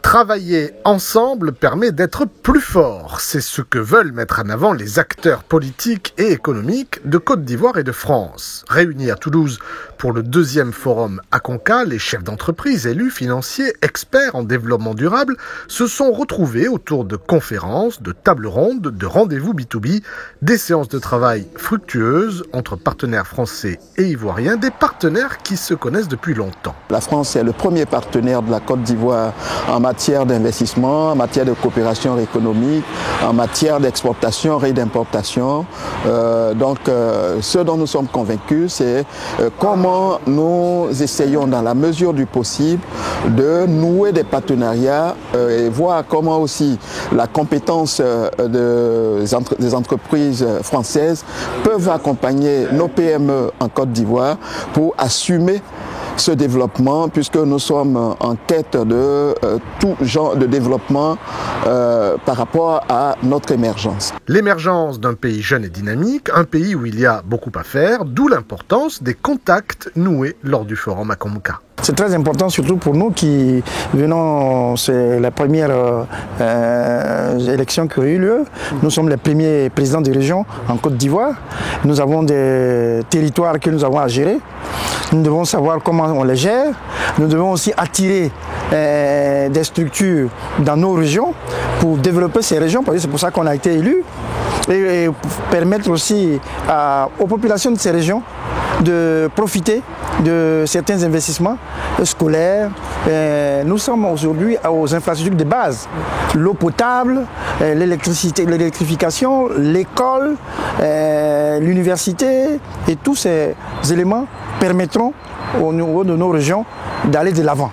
Travailler ensemble permet d'être plus fort. C'est ce que veulent mettre en avant les acteurs politiques et économiques de Côte d'Ivoire et de France. Réunis à Toulouse pour le 2e forum ACONCA, les chefs d'entreprise, élus, financiers, experts en développement durable se sont retrouvés autour de conférences, de tables rondes, de rendez-vous B2B, des séances de travail fructueuses entre partenaires français et ivoiriens, des partenaires qui se connaissent depuis longtemps. La France est le premier partenaire de la Côte d'Ivoire en matière d'investissement, en matière de coopération économique, en matière d'exportation et d'importation. Ce dont nous sommes convaincus, c'est comment nous essayons dans la mesure du possible de nouer des partenariats et voir comment aussi la compétence des entreprises françaises peuvent accompagner nos PME en Côte d'Ivoire pour assumer ce développement, puisque nous sommes en quête de tout genre de développement par rapport à notre émergence. L'émergence d'un pays jeune et dynamique, un pays où il y a beaucoup à faire, d'où l'importance des contacts noués lors du forum ACONCA. C'est très important, surtout pour nous qui venons, c'est la première élection qui a eu lieu. Nous sommes les premiers présidents de région en Côte d'Ivoire. Nous avons des territoires que nous avons à gérer. Nous devons savoir comment on les gère. Nous devons aussi attirer des structures dans nos régions pour développer ces régions, parce que c'est pour ça qu'on a été élus. Et permettre aussi aux populations de ces régions de profiter de certains investissements scolaires. Nous sommes aujourd'hui aux infrastructures de base. L'eau potable, l'électricité, l'électrification, l'école, l'université et tous ces éléments permettront au niveau de nos régions d'aller de l'avant.